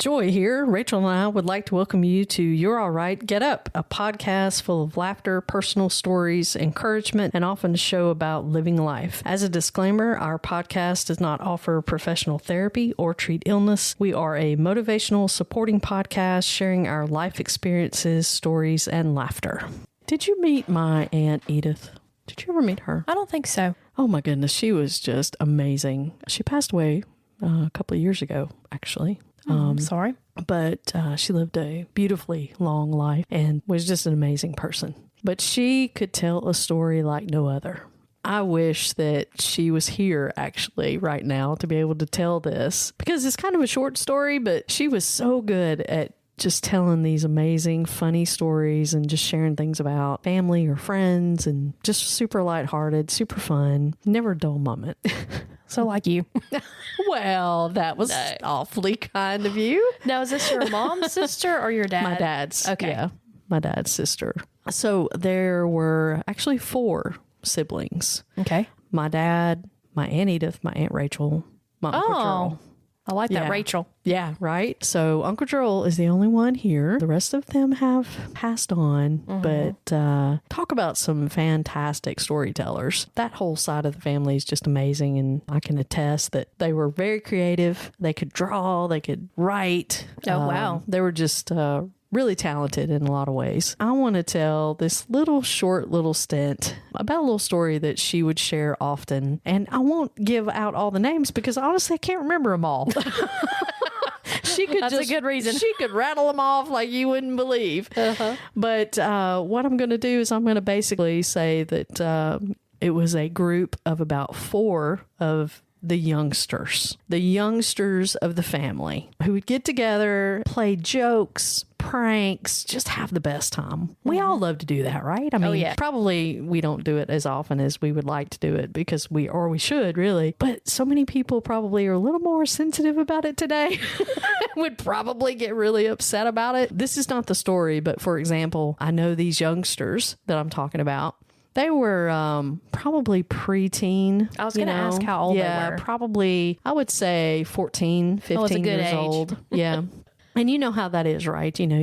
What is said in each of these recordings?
Joy here. Rachel and I would like to welcome you to You're All Right, Get Up, a podcast full of laughter, personal stories, encouragement, and often a show about living life. As a disclaimer, our podcast does not offer professional therapy or treat illness. We are a motivational, supporting podcast sharing our life experiences, stories, and laughter. Did you meet my Aunt Edith? Did you ever meet her? I don't think so. Oh my goodness, she was just amazing. She passed away a couple of years ago, actually. Sorry. But she lived a beautifully long life and was just an amazing person. But she could tell a story like no other. I wish that she was here actually right now to be able to tell this, because it's kind of a short story, but she was so good at just telling these amazing, funny stories and just sharing things about family or friends, and just super lighthearted, super fun, never a dull moment. So like you. Well, that was awfully kind of you. Now, is this your mom's sister or your dad? My dad's. Okay. Yeah, my dad's sister. So there were actually 4 siblings. Okay. My dad, my Aunt Edith, my Aunt Rachel, my Uncle Gerald. I like that, Rachel. Yeah, right. So Uncle Gerald is the only one here. The rest of them have passed on, but talk about some fantastic storytellers. That whole side of the family is just amazing, and I can attest that they were very creative. They could draw, they could write. Oh, wow. They were just really talented in a lot of ways. I want to tell this short little stint about a little story that she would share often. And I won't give out all the names because honestly, I can't remember them all. She could That's a good reason. She could rattle them off like you wouldn't believe. But what I'm going to do is I'm going to basically say that it was a group of about 4 of the youngsters of the family who would get together, play jokes, pranks, just have the best time. We all love to do that, right? I mean, probably we don't do it as often as we would like to do it because we should really, but so many people probably are a little more sensitive about it today. Would probably get really upset about it. This is not the story, but for example, I know these youngsters that I'm talking about. They were probably preteen. I was going to ask how old they were. Yeah, probably, I would say 14, 15 years age. old. Yeah. And you know how that is, right? You know,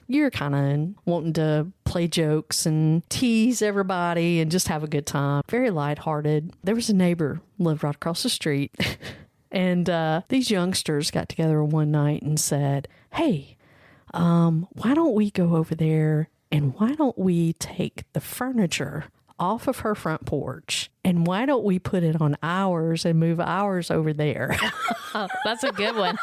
you're kind of wanting to play jokes and tease everybody and just have a good time. Very lighthearted. There was a neighbor lived right across the street. And these youngsters got together one night and said, hey, why don't we go over there and why don't we take the furniture off of her front porch and why don't we put it on ours and move ours over there? That's a good one.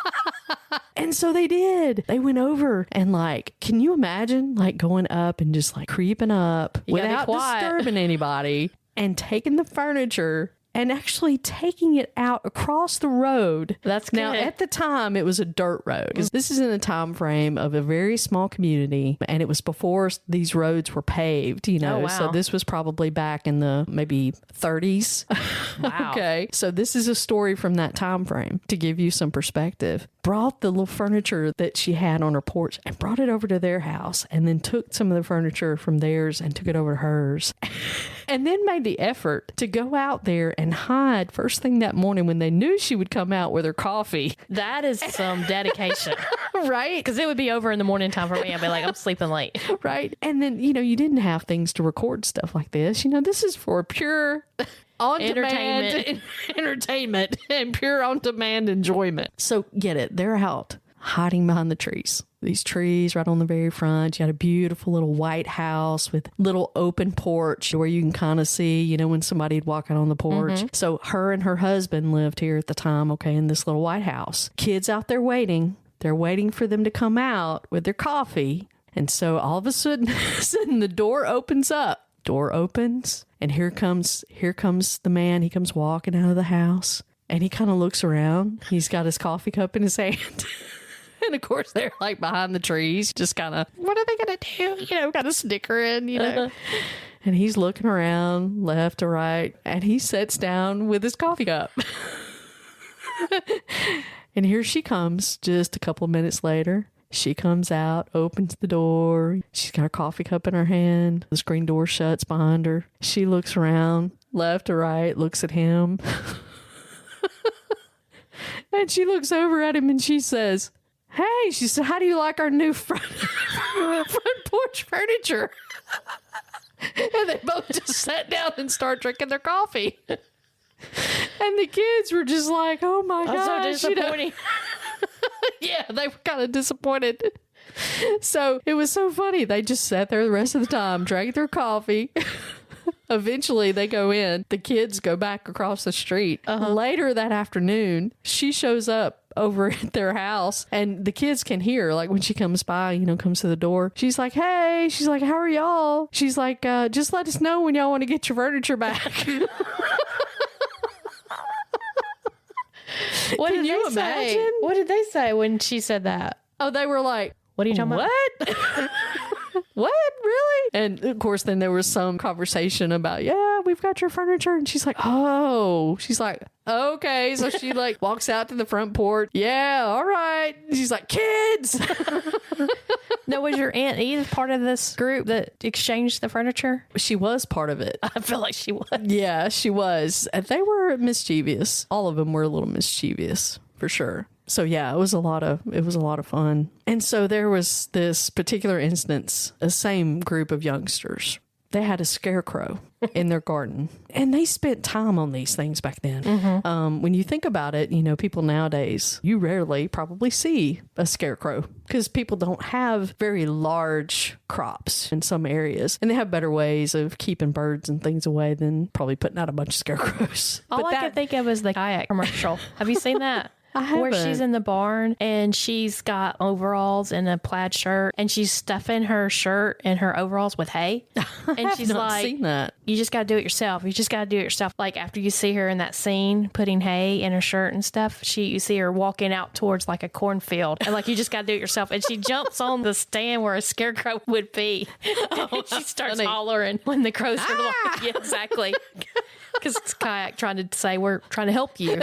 And so they did. They went over and can you imagine going up and just creeping up without disturbing anybody and taking the furniture and actually taking it out across the road. That's good. Now, at the time, it was a dirt road. This is in the time frame of a very small community, and it was before these roads were paved, you know. Oh, wow. So this was probably back in the maybe 30s. Wow. Okay. So this is a story from that time frame to give you some perspective. Brought the little furniture that she had on her porch and brought it over to their house, and then took some of the furniture from theirs and took it over to hers. And then made the effort to go out there and hide first thing that morning when they knew she would come out with her coffee. That is some dedication. Right? Because it would be over in the morning time for me. I'd be like, I'm sleeping late. Right. And then, you didn't have things to record stuff like this. This is for pure on-demand entertainment and pure on-demand enjoyment. So get it. They're out hiding behind the trees. These trees right on the very front. You had a beautiful little white house with little open porch where you can kind of see, when somebody'd walk out on the porch. So her and her husband lived here at the time, in this little white house. Kids out there waiting. They're waiting for them to come out with their coffee. And so all of a sudden the door opens up. Door opens, and here comes the man. He comes walking out of the house, and he kind of looks around. He's got his coffee cup in his hand. And of course, they're behind the trees, just kind of, what are they going to do? Kind of snickering, And he's looking around left to right, and he sits down with his coffee cup. And here she comes just a couple of minutes later. She comes out, opens the door. She's got her coffee cup in her hand. The screen door shuts behind her. She looks around, left to right, looks at him. And she looks over at him and she says, hey, she said, how do you like our new front porch furniture? And they both just sat down and started drinking their coffee. And the kids were just like, oh my gosh. So disappointing. Yeah, they were kind of disappointed. So it was so funny. They just sat there the rest of the time, drank their coffee. Eventually, they go in. The kids go back across the street. Later that afternoon, she shows up over at their house, and the kids can hear, like, when she comes by, comes to the door. She's like, hey, she's like, how are y'all? She's like, just let us know when y'all want to get your furniture back. What Can did you they say? imagine? What did they say when she said that? Oh, they were like, What are you talking about? what? What? Really? And of course, then there was some conversation about, yeah, we've got your furniture. And she's like, oh, she's like, okay. So she like walks out to the front porch. Yeah, all right. And she's like, kids. No, was your Aunt Edith part of this group that exchanged the furniture? She was part of it. I feel like she was. Yeah, she was. And they were mischievous. All of them were a little mischievous, for sure. So yeah, it was a lot of fun. And so there was this particular instance, a same group of youngsters. They had a scarecrow in their garden, and they spent time on these things back then. When you think about it, people nowadays, you rarely probably see a scarecrow because people don't have very large crops in some areas, and they have better ways of keeping birds and things away than probably putting out a bunch of scarecrows. All I can think of is the kayak commercial. Have you seen that? I haven't. Where she's in the barn and she's got overalls and a plaid shirt and she's stuffing her shirt and her overalls with hay. And she's like, seen that. You just got to do it yourself. You just got to do it yourself. Like after you see her in that scene putting hay in her shirt and stuff, you see her walking out towards like a cornfield and like, you just got to do it yourself. And she jumps on the stand where a scarecrow would be. And she starts hollering when the crows are like, yeah, exactly. Because it's kayak trying to say, we're trying to help you.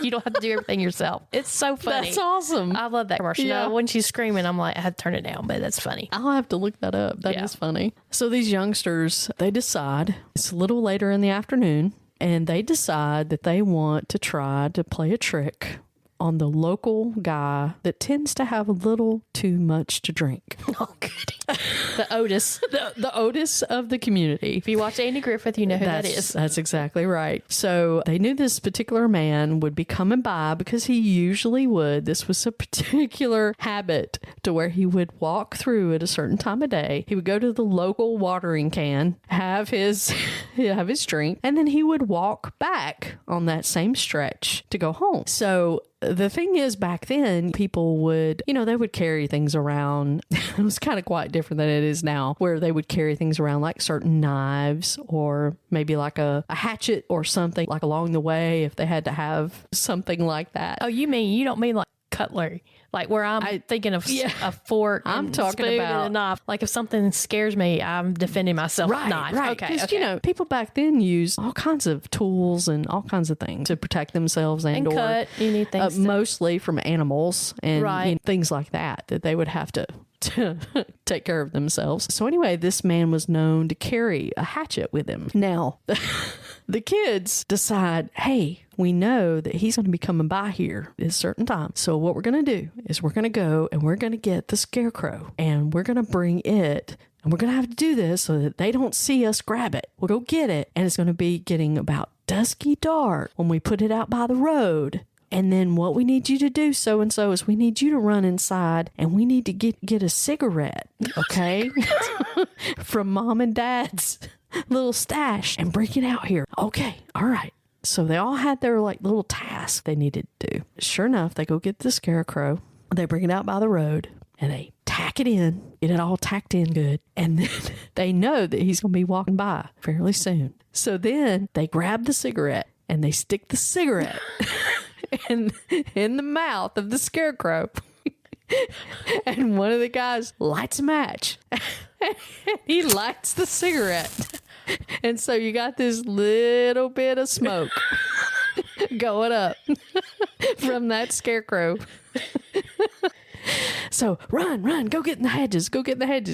You don't have to do everything yourself. It's so funny. That's awesome. I love that commercial. Yeah. When she's screaming, I'm like, I had to turn it down, but that's funny. I'll have to look that up. That is funny. So these youngsters, they decide, it's a little later in the afternoon, and they decide that they want to try to play a trick on the local guy that tends to have a little too much to drink. Oh, good. The Otis. The Otis of the community. If you watch Andy Griffith, you know who that is. That's exactly right. So they knew this particular man would be coming by because he usually would. This was a particular habit to where he would walk through at a certain time of day. He would go to the local watering can, have his drink, and then he would walk back on that same stretch to go home. So the thing is, back then, people would, they would carry things around. It was kind of quite different than it is now, where they would carry things around like certain knives or maybe like a hatchet or something like along the way if they had to have something like that. Oh, you don't mean like cutlery? Like where I'm thinking of a fork. I'm and talking spoon about and a knife. Like if something scares me, I'm defending myself. with a knife. Right. Okay. Because, people back then used all kinds of tools and all kinds of things to protect themselves and or cut. You need things mostly from animals and Right. things like that they would have to take care of themselves. So anyway, this man was known to carry a hatchet with him. Now, the kids decide, hey, we know that he's going to be coming by here at a certain time. So what we're going to do is we're going to go and we're going to get the scarecrow and we're going to bring it. And we're going to have to do this so that they don't see us grab it. We'll go get it. And it's going to be getting about dusky dark when we put it out by the road. And then what we need you to do, so-and-so, is we need you to run inside and we need to get a cigarette, okay? From mom and dad's little stash and bring it out here. Okay, all right. So they all had their like little task they needed to do. Sure enough, they go get the scarecrow. They bring it out by the road and they tack it in, get it all tacked in good. And then they know that he's going to be walking by fairly soon. So then they grab the cigarette and they stick the cigarette in the mouth of the scarecrow. And one of the guys lights a match. He lights the cigarette. And so you got this little bit of smoke going up from that scarecrow. So run, go get in the hedges,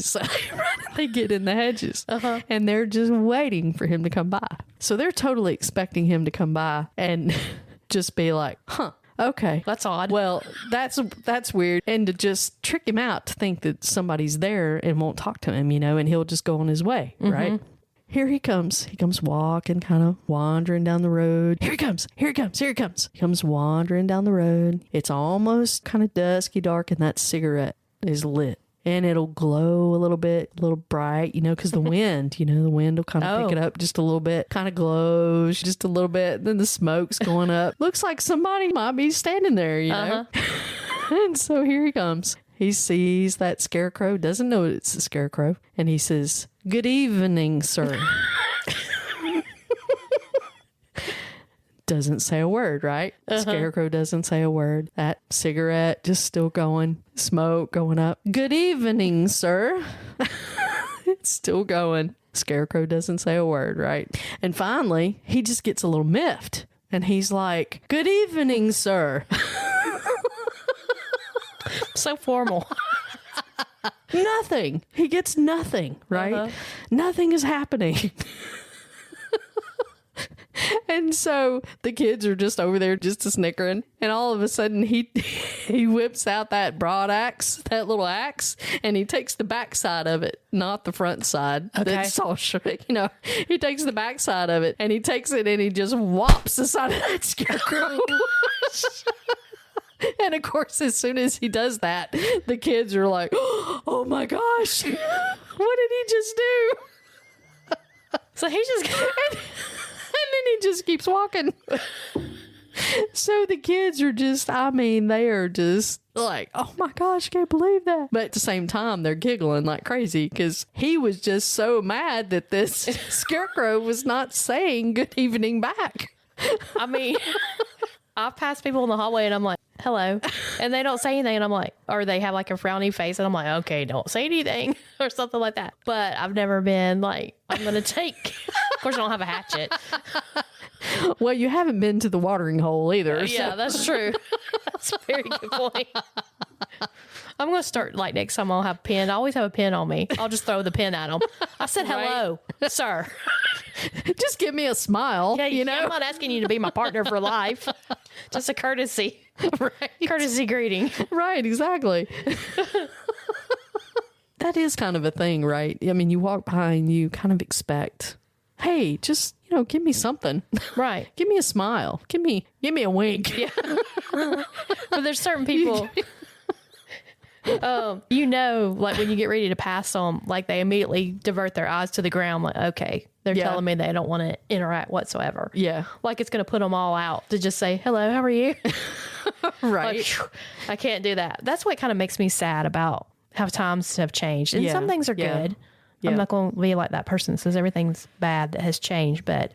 So they get in the hedges and they're just waiting for him to come by. So they're totally expecting him to come by and just be like, Okay. That's odd. Well, that's weird. And to just trick him out to think that somebody's there and won't talk to him, and he'll just go on his way, right? Here he comes. He comes walking, kind of wandering down the road. Here he comes. Here he comes. Here he comes. He comes wandering down the road. It's almost kind of dusky dark, and that cigarette is lit. And it'll glow a little bit, a little bright, because the wind, the wind will kind of pick it up just a little bit, kind of glows just a little bit. Then the smoke's going up. Looks like somebody might be standing there, And so here he comes. He sees that scarecrow, doesn't know it's a scarecrow, and he says, "Good evening, sir." Doesn't say a word, right? Scarecrow doesn't say a word. That cigarette just still going, smoke going up. "Good evening, sir." It's still going. Scarecrow doesn't say a word, right? And finally, he just gets a little miffed. And he's like, "Good evening, sir." So formal. Nothing. He gets nothing, right? Nothing is happening. And so the kids are just over there just a snickering. And all of a sudden he whips out that broad axe, that little axe, and he takes the backside of it, not the front side. Okay. That's all, he takes the backside of it and he takes it and he just whops the side of that scarecrow. And of course, as soon as he does that, the kids are like, "Oh my gosh, what did he just do?" So he just... And then he just keeps walking. So the kids are just, they are just like, "Oh my gosh, can't believe that." But at the same time, they're giggling like crazy because he was just so mad that this scarecrow was not saying good evening back. I've passed people in the hallway and I'm like, "Hello." And they don't say anything. And I'm like, or they have like a frowny face. And I'm like, "Okay, don't say anything," or something like that. But I've never been like, I'm going to take, of course I don't have a hatchet. Well, you haven't been to the watering hole either. Yeah, that's true. That's a very good point. I'm going to start, like, next time I'll have a pen. I always have a pen on me. I'll just throw the pen at them. I said, "Hello, sir." Just give me a smile. Yeah, I'm not asking you to be my partner for life. Just a courtesy. Right. Courtesy greeting. Right, exactly. That is kind of a thing, right? You walk by and you kind of expect, hey, just, give me something. Right. Give me a smile. Give me a wink. Yeah. But there's certain people... like when you get ready to pass them, like they immediately divert their eyes to the ground. Like, okay, they're telling me they don't want to interact whatsoever. Yeah. Like it's going to put them all out to just say, "Hello, how are you?" Right. Like, I can't do that. That's what kind of makes me sad about how times have changed. And some things are good. Yeah. I'm not going to be like that person that says everything's bad that has changed, but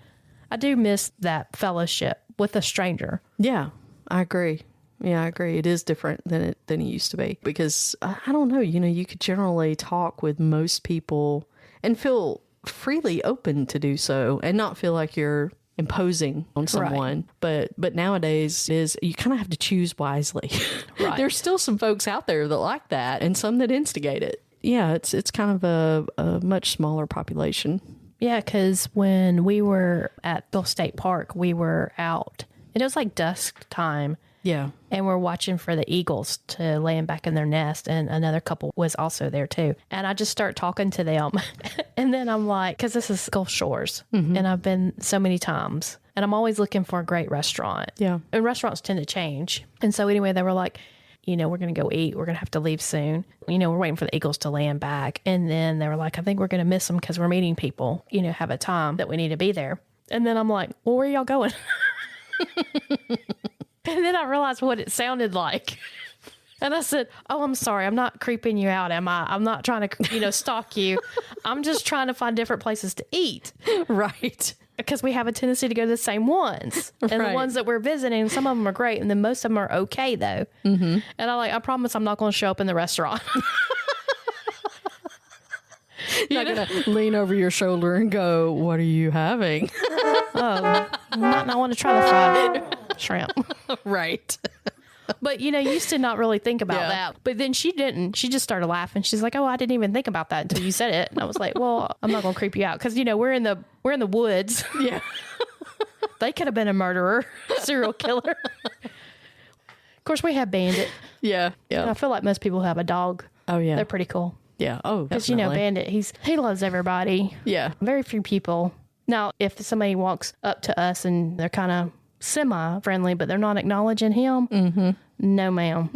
I do miss that fellowship with a stranger. Yeah, I agree. Yeah, I agree. It is different than it used to be because I don't know, you could generally talk with most people and feel freely open to do so and not feel like you're imposing on someone. Right. But nowadays you kind of have to choose wisely. Right. There's still some folks out there that like that and some that instigate it. Yeah, it's kind of a much smaller population. Yeah, because when we were at Bill State Park, we were out. It was like dusk time. Yeah. And we're watching for the eagles to land back in their nest. And another couple was also there too. And I just start talking to them. And then I'm like, because this is Gulf Shores. Mm-hmm. And I've been so many times. And I'm always looking for a great restaurant. Yeah. And restaurants tend to change. And so anyway, they were like, we're going to go eat. We're going to have to leave soon. We're waiting for the eagles to land back. And then they were like, I think we're going to miss them because we're meeting people, have a time that we need to be there. And then I'm like, well, where are y'all going? And then I realized what it sounded like. And I said, "Oh, I'm sorry. I'm not creeping you out, am I? I'm not trying to, stalk you. I'm just trying to find different places to eat." Right. Because we have a tendency to go to the same ones. And the ones that we're visiting, some of them are great. And then most of them are okay, though. Mm-hmm. And I promise I'm not going to show up in the restaurant. You're not going to lean over your shoulder and go, "What are you having?" I want to try the fried shrimp. Right. But, used to not really think about that. But then she didn't. She just started laughing. She's like, "Oh, I didn't even think about that until you said it." And I was like, "Well, I'm not going to creep you out." Because, we're in the woods. Yeah. They could have been a murderer, serial killer. Of course, we have Bandit. Yeah. And I feel like most people have a dog. Oh, yeah. They're pretty cool. Yeah. Oh, Because, you know, Bandit, he loves everybody. Yeah. Very few people. Now, if somebody walks up to us and they're kind of semi-friendly, but they're not acknowledging him, no, ma'am.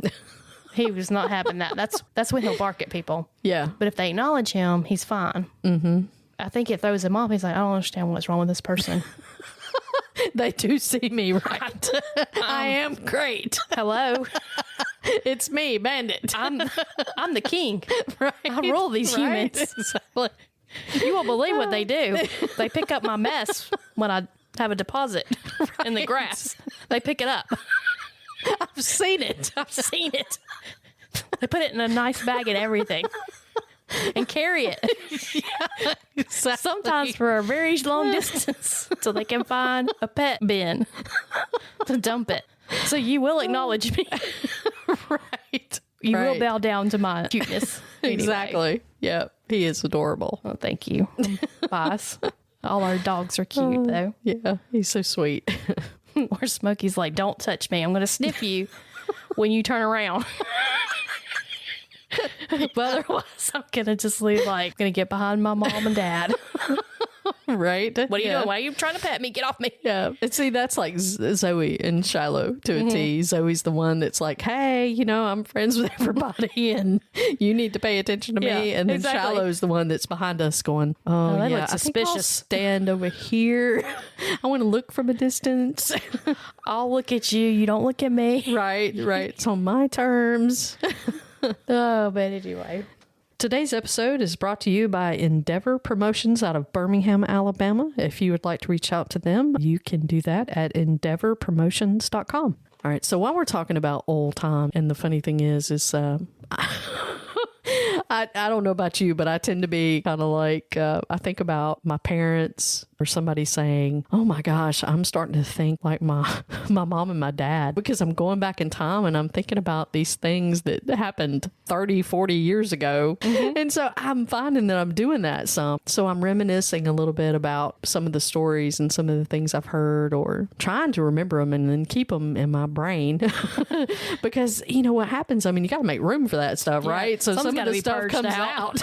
He was not having that. That's when he'll bark at people. Yeah. But if they acknowledge him, he's fine. Mm-hmm. I think it throws him off. He's like, I don't understand what's wrong with this person. They do see me, right? I am great. Hello. It's me, Bandit. I'm the king. Right. I rule these humans. Exactly. You won't believe what they do. They pick up my mess when I have a deposit in the grass. They pick it up. I've seen it. I've seen it. They put it in a nice bag and everything and carry it. Yeah, exactly. Sometimes for a very long distance so they can find a pet bin to dump it. So you will acknowledge me. Right. You will bow down to my cuteness. Anyway. Exactly. Yeah. He is adorable. Oh, thank you. Boss. All our dogs are cute, though. Yeah. He's so sweet. Or Smokey's like, don't touch me. I'm going to sniff you when you turn around. But otherwise, I'm going to just leave, like, going to get behind my mom and dad. Right. What are you doing? Why are you trying to pet me? Get off me. Yeah. And see, that's like Zoe and Shiloh to a T. Zoe's the one that's like, hey, you know, I'm friends with everybody and you need to pay attention to me. And then Shiloh's the one that's behind us going, oh, that yeah, looks I think I'll suspicious. stand over here. I want to look from a distance. I'll look at you. You don't look at me. Right. It's on my terms. Oh, but anyway. Today's episode is brought to you by Endeavor Promotions out of Birmingham, Alabama. If you would like to reach out to them, you can do that at endeavorpromotions.com. All right, so while we're talking about old time, and the funny thing is I don't know about you, but I tend to be kind of like, I think about my parents or somebody saying, oh my gosh, I'm starting to think like my mom and my dad, because I'm going back in time and I'm thinking about these things that happened 30, 40 years ago. And so I'm finding that I'm doing that some. So I'm reminiscing a little bit about some of the stories and some of the things I've heard, or trying to remember them and then keep them in my brain. Because you know what happens? I mean, you got to make room for that stuff, right? So some of the stuff comes out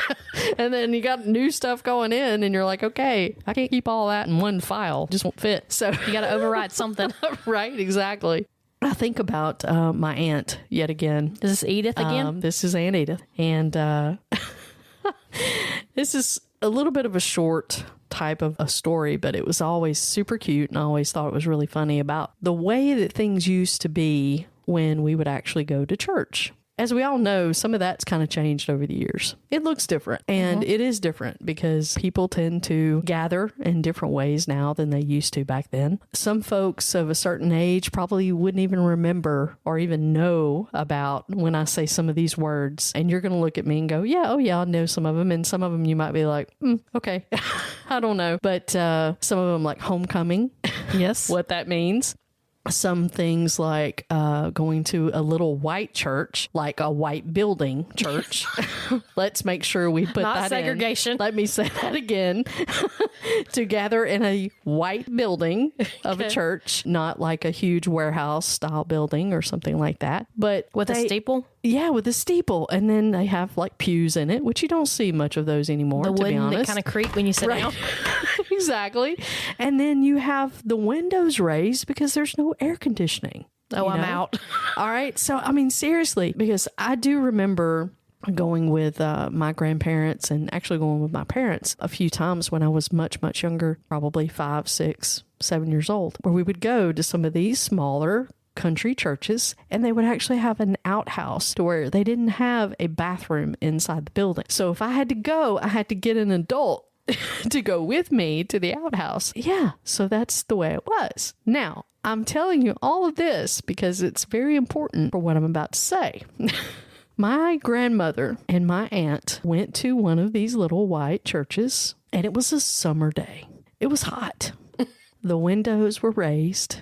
and then you got new stuff going in and you're like, okay, I can't keep all that in one file. Just won't fit. So You got to override something. right, exactly. I think about my aunt yet again. Is this Edith again? This is Aunt Edith. And this is a little bit of a short type of a story, but it was always super cute, and I always thought it was really funny about the way that things used to be when we would actually go to church. As we all know, some of that's kind of changed over the years. It looks different, and it is different because people tend to gather in different ways now than they used to back then. Some folks of a certain age probably wouldn't even remember or even know about when I say some of these words, and you're going to look at me and go, yeah, oh yeah, I know some of them, and some of them you might be like, okay, I don't know. But some of them like homecoming, Yes. what that means. Some things like going to a little white church, like a white building church. Let's make sure we put Not that segregation. in. Let me say that again. To gather in a white building of a church, not like a huge warehouse style building or something like that. But With a steeple? Yeah, with a steeple. And then they have like pews in it, which you don't see much of those anymore, The to be wooden honest. that kind of creak when you sit down. Exactly. And then you have the windows raised because there's no air conditioning. Oh, I'm out. All right. So, I mean, seriously, because I do remember going with my grandparents and actually going with my parents a few times when I was much, much younger, probably 5, 6, 7 years old, where we would go to some of these smaller country churches, and they would actually have an outhouse to where they didn't have a bathroom inside the building. So if I had to go, I had to get an adult to go with me to the outhouse. Yeah, so that's the way it was. Now, I'm telling you all of this because it's very important for what I'm about to say. My grandmother and my aunt went to one of these little white churches, and it was a summer day. It was hot. The windows were raised.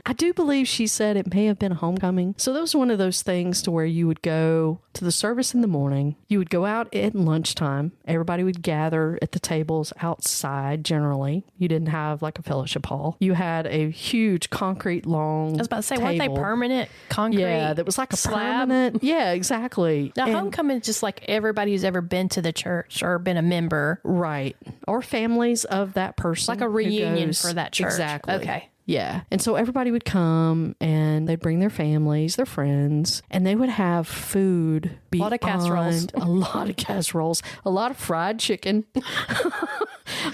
I do believe she said it may have been a homecoming. So that was one of those things to where you would go to the service in the morning. You would go out at lunchtime. Everybody would gather at the tables outside generally. You didn't have like a fellowship hall. You had a huge concrete long I was about to say, table. weren't they permanent concrete? Yeah, that was like a slab? permanent. Yeah, exactly. Now, And- homecoming is just like everybody who's ever been to the church or been a member. Right. Or families of that person. Like a who reunion goes- for that church. Exactly. Okay. Yeah. And so everybody would come and they'd bring their families, their friends, and they would have food. A lot of casseroles. A lot of casseroles. A lot of fried chicken.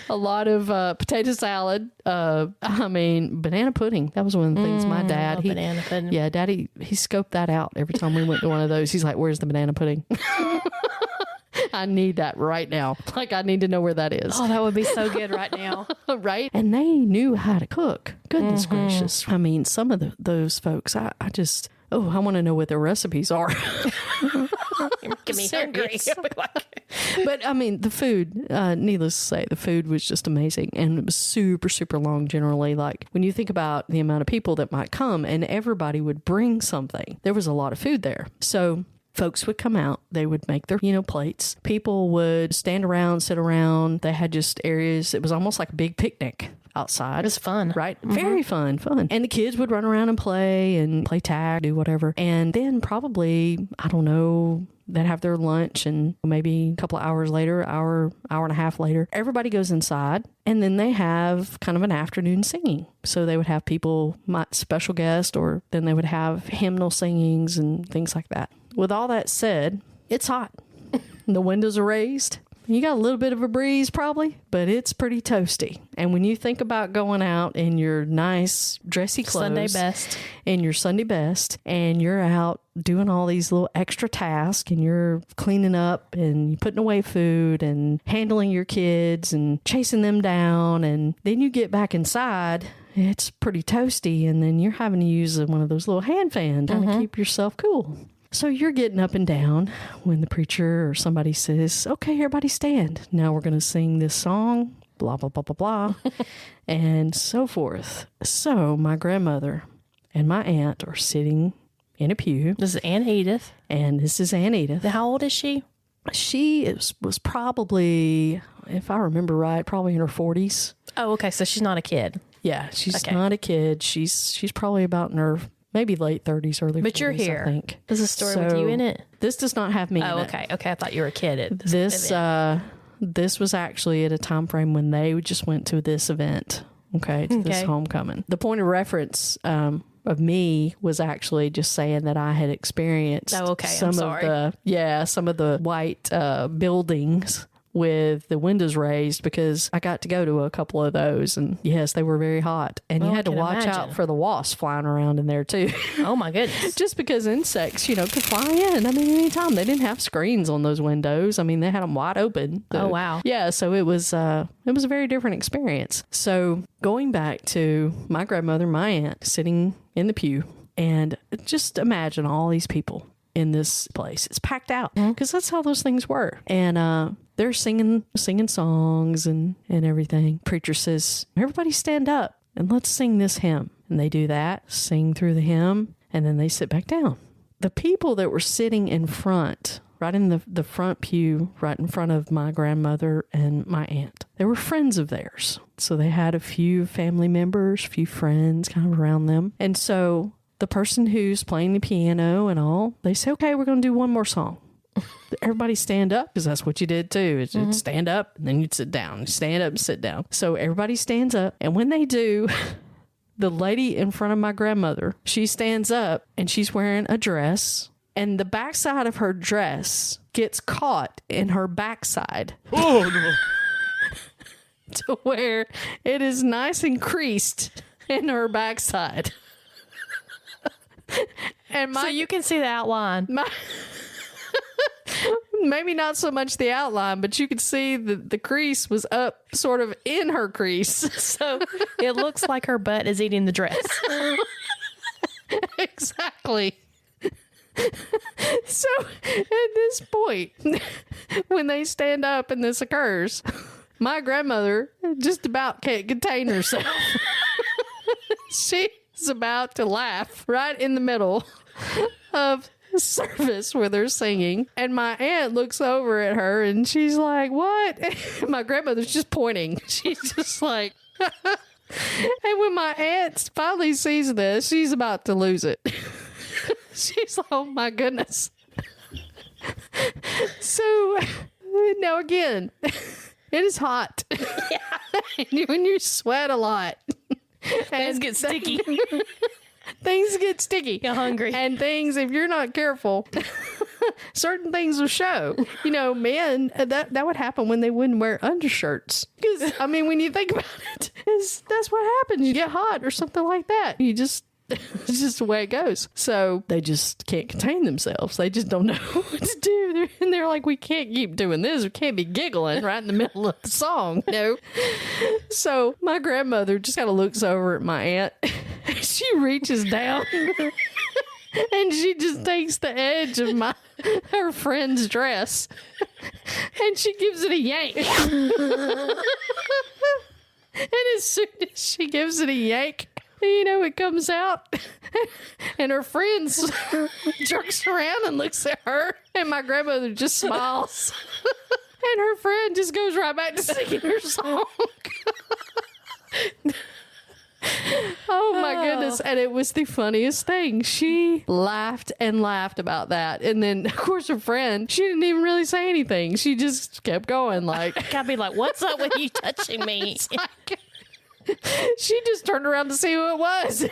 A lot of potato salad. Banana pudding. That was one of the things my dad. Banana pudding. Yeah, Daddy, he scoped that out every time we went to one of those. He's like, "Where's the banana pudding?" I need that right now. Like, I need to know where that is. Oh, that would be so good right now. Right? And they knew how to cook. Goodness gracious. I mean, some of those folks, I just, I want to know what their recipes are. Give me hungry. But I mean, the food, needless to say, the food was just amazing. And it was super, super long generally. Like when you think about the amount of people that might come and everybody would bring something, there was a lot of food there. So folks would come out, they would make their, plates. People would stand around, sit around. They had just areas, it was almost like a big picnic outside. It was fun. Right? Very fun. And the kids would run around and play tag, do whatever. And then probably, I don't know, they'd have their lunch and maybe a couple of hours later, hour and a half later, everybody goes inside and then they have kind of an afternoon singing. So they would have people, special guest, or then they would have hymnal singings and things like that. With all that said, it's hot. The windows are raised. You got a little bit of a breeze probably, but it's pretty toasty. And when you think about going out in your nice dressy clothes, Sunday best, in your Sunday best, and you're out doing all these little extra tasks and you're cleaning up and you're putting away food and handling your kids and chasing them down, and then you get back inside, it's pretty toasty, and then you're having to use one of those little hand fans to keep yourself cool. So you're getting up and down when the preacher or somebody says, "Okay, everybody stand. Now we're going to sing this song, blah, blah, blah, blah, blah," and so forth. So my grandmother and my aunt are sitting in a pew. This is Aunt Edith. And this is Aunt Edith. How old is she? She was probably, if I remember right, probably in her 40s. Oh, okay. So she's not a kid. Yeah, she's not a kid. She's probably about in her maybe late 30s, early 40s, But you're here. I think. There's a story with you in it? This does not have me in Oh, it. okay. Okay. I thought you were a kid at This this was actually at a time frame when they just went to this event, to this homecoming. The point of reference of me was actually just saying that I had experienced some of the white buildings with the windows raised, because I got to go to a couple of those, and yes, they were very hot, and you had to watch out for the wasps flying around in there too. Oh my goodness. Just because insects, could fly in. I mean, anytime. They didn't have screens on those windows. I mean, they had them wide open. Oh wow. Yeah, so it was a very different experience. So going back to my grandmother, my aunt, sitting in the pew, and just imagine all these people in this place. It's packed out, because that's how those things were. And they're singing songs and everything. Preacher says, "Everybody stand up and let's sing this hymn." And they do that, sing through the hymn, and then they sit back down. The people that were sitting in front, right in the front pew, right in front of my grandmother and my aunt, they were friends of theirs. So they had a few family members, a few friends kind of around them. And so the person who's playing the piano and all, they say, "Okay, we're going to do one more song." Everybody stand up, because that's what you did too. You'd stand up and then you'd sit down. Stand up and sit down. So everybody stands up. And when they do, the lady in front of my grandmother, she stands up and she's wearing a dress. And the backside of her dress gets caught in her backside. Oh, no. To where it is nice and creased in her backside. And So you can see the outline. Maybe not so much the outline, but you could see the crease was up sort of in her crease. So it looks like her butt is eating the dress. Exactly. So at this point, when they stand up and this occurs, my grandmother just about can't contain herself. She's about to laugh right in the middle of service where they're singing, and my aunt looks over at her and she's like, what? My grandmother's just pointing. She's just like, and when my aunt finally sees this, she's about to lose it. She's like, oh my goodness. So now again, it is hot. Yeah. When you sweat a lot, Things get sticky. Things get sticky. You're hungry. And things, if you're not careful, certain things will show. You know, men, that would happen when they wouldn't wear undershirts. Because, I mean, when you think about it, that's what happens. You get hot or something like that. It's just the way it goes. So they just can't contain themselves. They just don't know what to do. They're like, we can't keep doing this. We can't be giggling right in the middle of the song. No. So my grandmother just kind of looks over at my aunt. She reaches down and she just takes the edge of her friend's dress and she gives it a yank. And as soon as she gives it a yank, you know, it comes out and her friend jerks around and looks at her and my grandmother just smiles and her friend just goes right back to singing her song. Oh my goodness. And it was the funniest thing. She laughed and laughed about that. And then, of course, her friend, she didn't even really say anything. She just kept going like, Gotta be like, what's up with you touching me? She just turned around to see who it was.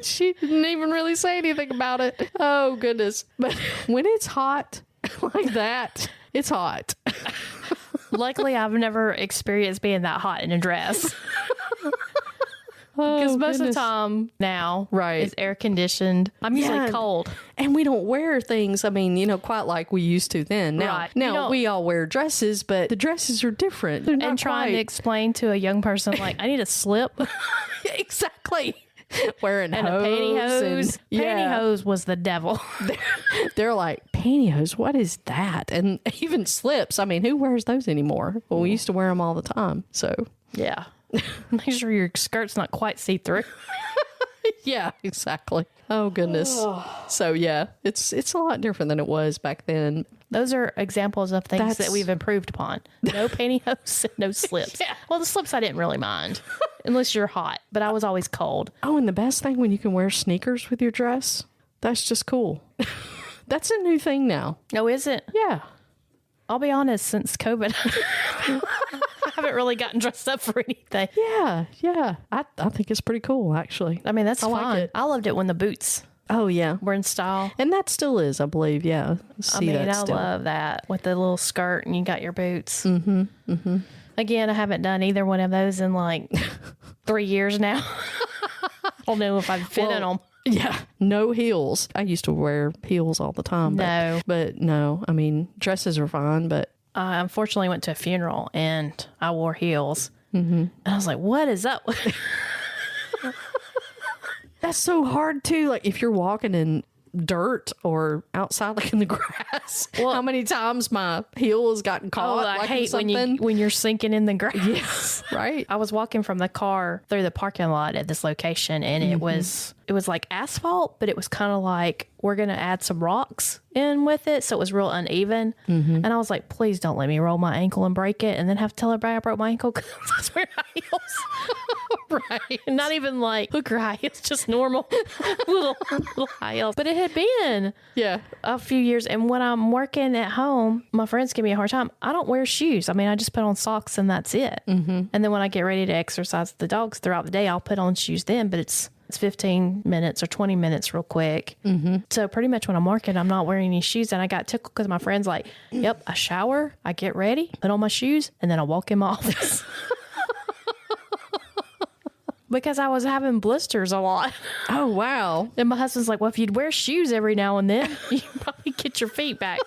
She didn't even really say anything about it. Oh, goodness. But when it's hot like that, it's hot. Luckily, I've never experienced being that hot in a dress. Because most of the time now, right, it's air conditioned. I'm usually cold. And we don't wear things, I mean, you know, quite like we used to then. Now we all wear dresses, but the dresses are different. They're and trying to explain to a young person, like, I need a slip. Exactly. Wearing and hose. A pantyhose. Pantyhose was the devil. They're like, pantyhose, what is that? And even slips. I mean, who wears those anymore? Well, we used to wear them all the time. So, yeah. Make sure your skirt's not quite see-through. Yeah, exactly. Oh, goodness. So, yeah, it's a lot different than it was back then. Those are examples of things that we've improved upon. No pantyhose and no slips. Yeah. Well, the slips I didn't really mind, unless you're hot, but I was always cold. Oh, and the best thing when you can wear sneakers with your dress, that's just cool. That's a new thing now. Oh, is it? Yeah. I'll be honest, since COVID, I haven't really gotten dressed up for anything. Yeah. I think it's pretty cool, actually. I mean, that's fun. Like it. I loved it when the boots were in style. And that still is, I believe, yeah. I love that with the little skirt and you got your boots. Mm-hmm, mm-hmm. Again, I haven't done either one of those in like 3 years now. I don't know if I'd fit in them. Yeah, no heels. I used to wear heels all the time. But no, I mean, dresses are fine, but... I unfortunately went to a funeral and I wore heels. Mm-hmm. And I was like, what is up? That's so hard, too. Like, if you're walking in dirt or outside, like in the grass. Well, how many times my heel has gotten caught? I hate when you're sinking in the grass. Yes, right. I was walking from the car through the parking lot at this location, and it was like asphalt, but it was kind of like we're gonna add some rocks in with it, so it was real uneven. And I was like, please don't let me roll my ankle and break it, and then have to tell everybody I broke my ankle because I was wearing high heels. Right. Not even like hooker high heels, just normal little high heels. But it had been a few years, and when I'm working at home, my friends give me a hard time. I don't wear shoes. I mean, I just put on socks and that's it. And then when I get ready to exercise the dogs throughout the day, I'll put on shoes then, but it's 15 minutes or 20 minutes real quick. So pretty much when I'm working, I'm not wearing any shoes. And I got tickled because my friend's like, yep, I shower, I get ready, put on my shoes, and then I walk in my office. Because I was having blisters a lot. Oh, wow. And my husband's like, well, if you'd wear shoes every now and then, you'd probably get your feet back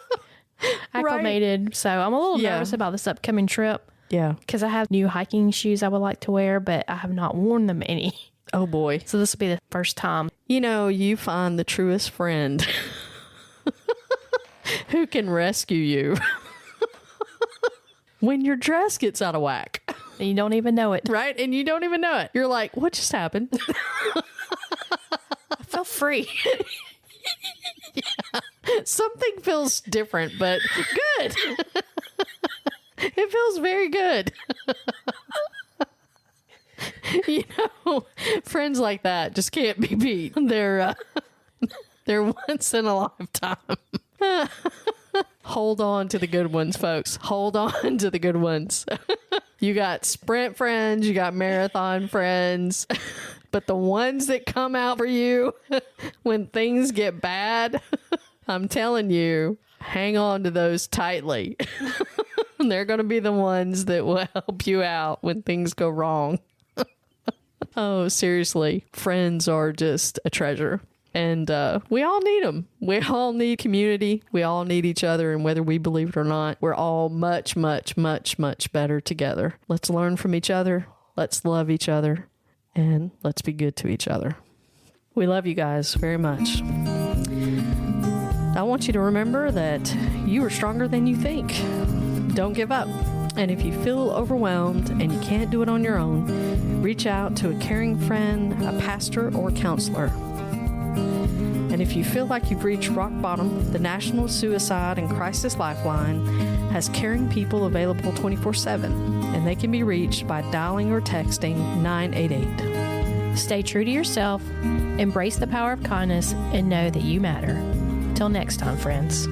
acclimated. Right. So I'm a little nervous about this upcoming trip. Yeah. Because I have new hiking shoes I would like to wear, but I have not worn them any. Oh, boy. So this will be the first time. You know, you find the truest friend who can rescue you when your dress gets out of whack. And you don't even know it. Right? And you don't even know it. You're like, what just happened? I feel free. Something feels different, but good. It feels very good. You know, friends like that just can't be beat. They're once in a lifetime. Hold on to the good ones, folks. Hold on to the good ones. You got sprint friends, you got marathon friends, but the ones that come out for you when things get bad, I'm telling you, hang on to those tightly. They're going to be the ones that will help you out when things go wrong. Oh, seriously. Friends are just a treasure. And we all need them. We all need community. We all need each other. And whether we believe it or not, we're all much, much, much, much better together. Let's learn from each other. Let's love each other. And let's be good to each other. We love you guys very much. I want you to remember that you are stronger than you think. Don't give up. And if you feel overwhelmed and you can't do it on your own, reach out to a caring friend, a pastor, or counselor. And if you feel like you've reached rock bottom, the National Suicide and Crisis Lifeline has caring people available 24/7, and they can be reached by dialing or texting 988. Stay true to yourself, embrace the power of kindness, and know that you matter. Till next time, friends.